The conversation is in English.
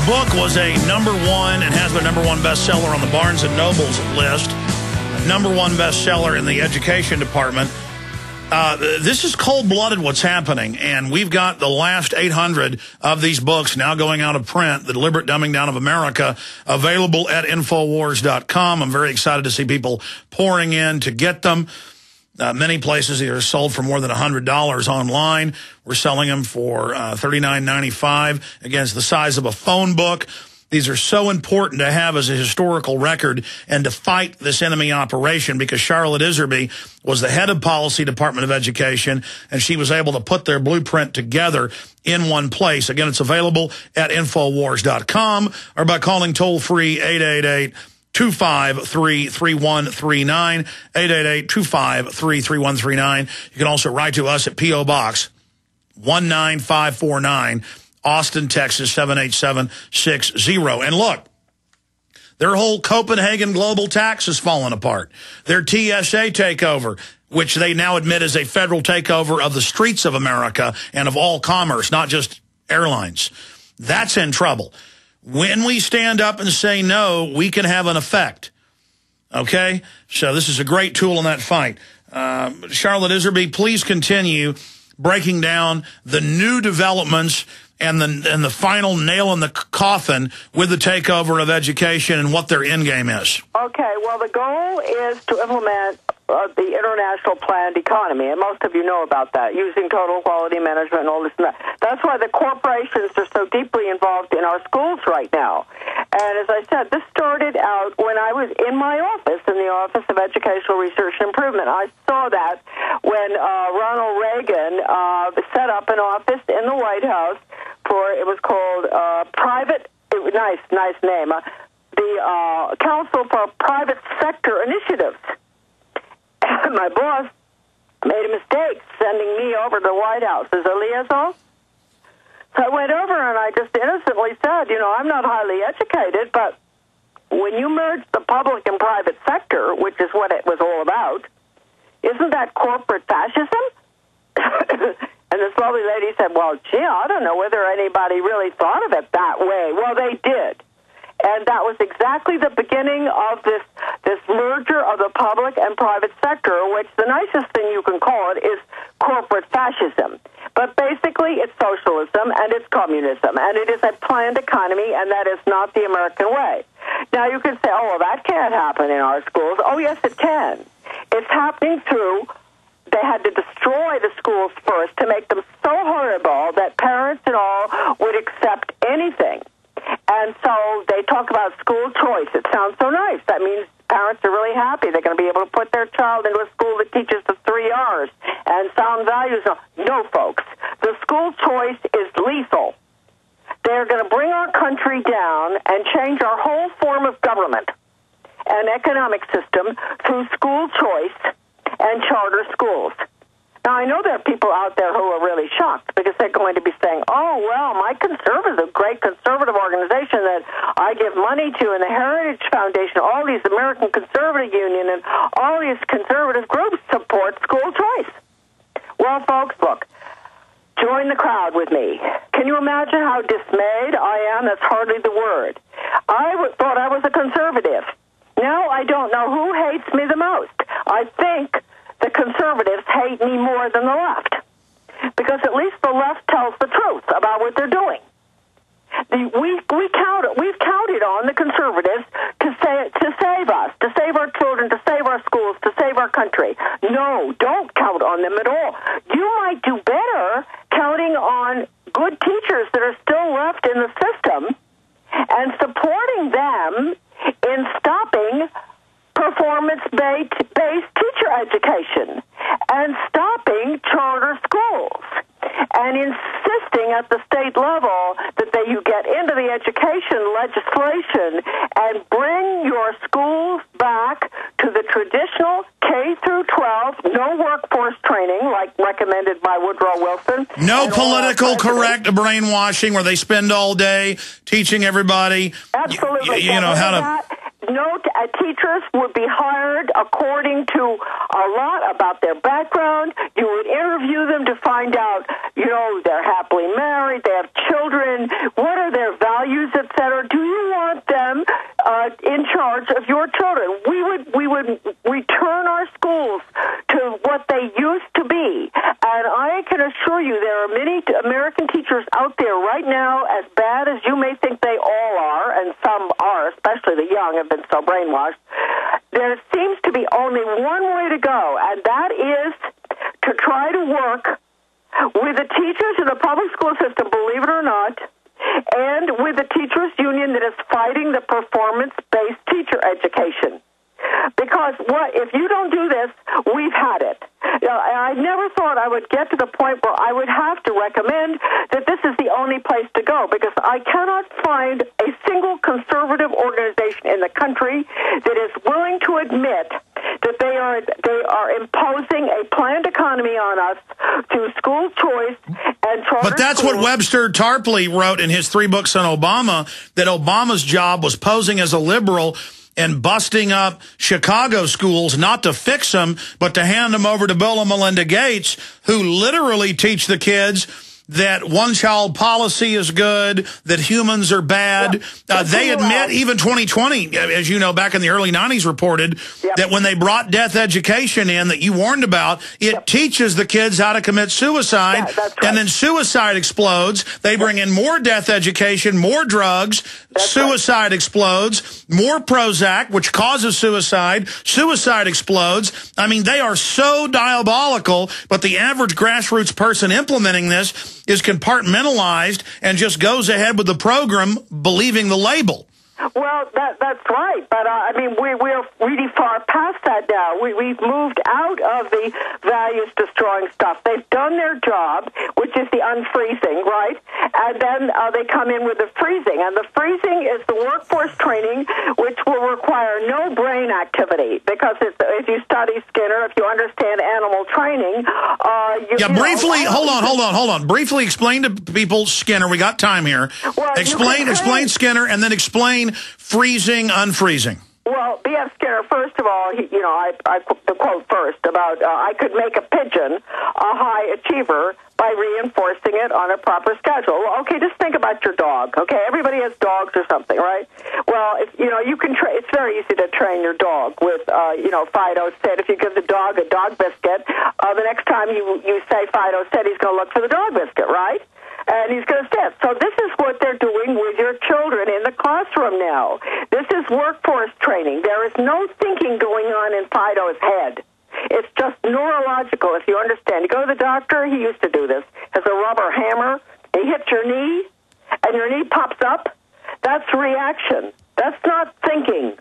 The book was a #1 and has been #1 bestseller on the Barnes & Noble's list. #1 bestseller in the education department. This is cold-blooded what's happening, and we've got the last 800 of these books now going out of print, The Deliberate Dumbing Down of America, available at Infowars.com. I'm very excited to see people pouring in to get them. Many places they are sold for more than $100 online. We're selling them for $39.95. Again, it's the size of a phone book. These are so important to have as a historical record and to fight this enemy operation, because Charlotte Iserby was the head of policy, Department of Education, and she was able to put their blueprint together in one place. Again, it's available at Infowars.com or by calling toll-free 888-253-3139, 888-253-3139. You can also write to us at P.O. Box 19549, Austin, Texas, 78760. And look, their whole Copenhagen global tax has fallen apart. Their TSA takeover, which they now admit is a federal takeover of the streets of America and of all commerce, not just airlines. That's in trouble. When we stand up and say no, we can have an effect. Okay? So this is a great tool in that fight. Charlotte Iserby, please continue breaking down the new developments and the final nail in the coffin with the takeover of education and what their end game is. Okay, well, the goal is to implement the international planned economy, and most of you know about that, using total quality management and all this and that. That's why the corporations are so deeply involved in our schools right now. And as I said, this started out when I was in my office, in the Office of Educational Research and Improvement. I saw that when Ronald Reagan set up an office in the White House for, it was called nice name, the Council for Private Sector Initiatives. My boss made a mistake sending me over to the White House as a liaison. So I went over and I just innocently said, you know, I'm not highly educated, but when you merge the public and private sector, which is what it was all about, isn't that corporate fascism? And this lovely lady said, well, gee, I don't know whether anybody really thought of it that way. Well, they did. And that was exactly the beginning of this merger of the public and private sector, which the nicest thing you can call it is corporate fascism. But basically, it's socialism and it's communism, and it is a planned economy, and that is not the American way. Now, you can say, oh, well, that can't happen in our schools. Oh, yes, it can. It's happening through, they had to destroy the schools first to make them so horrible that parents and all would accept anything. And so they talk about school choice. It sounds so nice. That means parents are really happy. They're going to be able to put their child into a school that teaches the 3 R's and sound values. No, folks. The school choice is lethal. They're going to bring our country down and change our whole form of government and economic system through school choice and charter schools. Now, I know there are people out there who are really shocked because they're going to be saying, oh, well, my conservative, a great conservative organization that I give money to, and the Heritage Foundation, all these American Conservative Union, and all these conservative groups support school choice. Well, folks, look, join the crowd with me. Can you imagine how dismayed I am? That's hardly the word. I thought I was a conservative. Now I don't know who hates me the most. I think the conservatives hate me more than the left, because at least the left tells the truth about what they're doing. We've counted on the conservatives to save us, to save our children, to save our schools, to save our country. No, don't count on them at all. You might do better counting on good teachers that are still left in the system and supporting them in stopping performance-based teacher education and stopping charter schools and insisting at the state level that you get into the education legislation and bring your schools back to the traditional K through 12, no workforce training like recommended by Woodrow Wilson. No political correct brainwashing where they spend all day teaching everybody, absolutely, you know, how to... No, teachers would be hired according to a lot about their background. You would interview them to find out, you know, they're happily married, they have children, what are their values, etc. charge of your children. We would return our schools to what they used to be. And I can assure you there are many American teachers out there right now, as bad as you may think they all are, and some are, especially the young have been so brainwashed. There seems to be only one way to go, and that is to try to work with the teachers in the public school system, believe it or not, and with the teachers union that is fighting the performance-based teacher education. Because if you don't do this, we've had it. I never thought I would get to the point where I would have to recommend that this is the only place to go, because I cannot find a single conservative organization in the country that is willing to admit that they are imposing a planned economy on us through school choice and charter. But that's schools. what Webster Tarpley wrote in his 3 books on Obama, that Obama's job was posing as a liberal and busting up Chicago schools, not to fix them, but to hand them over to Bill and Melinda Gates, who literally teach the kids that one-child policy is good, that humans are bad. They admit, even 2020, as you know, back in the early 90s reported, that when they brought death education in that you warned about, it teaches the kids how to commit suicide, and then suicide explodes. They bring in more death education, more drugs, suicide explodes, more Prozac, which causes suicide explodes. I mean, they are so diabolical, but the average grassroots person implementing this is compartmentalized and just goes ahead with the program, believing the label. Well, that's right, but I mean, we're really far past that now. We've moved out of the values-destroying stuff. They've done their job, which is the unfreezing, right? And then they come in with the freezing, and the freezing is the workforce training, which will require no brain activity, because if you study Skinner, if you understand animal training, briefly, hold on. Briefly explain to people Skinner. We got time here. Well, explain Skinner, and then explain freezing, unfreezing. Well, B.F. Skinner, first of all, I the quote first about I could make a pigeon a high achiever by reinforcing it on a proper schedule. Well, okay, just think about your dog. Okay, everybody has dogs or something, right? Well, you can it's very easy to train your dog with Fido said if you give the dog a dog biscuit, the next time you say Fido said, he's going to look for the dog biscuit, right? And he's going to sit. So this is what they're doing with your children in the classroom now. This is workforce training. There is no thinking going on in Fido's head. It's just neurological, if you understand. You go to the doctor, he used to do this, has a rubber hammer, he hits your knee, and your knee pops up. That's reaction. That's not thinking.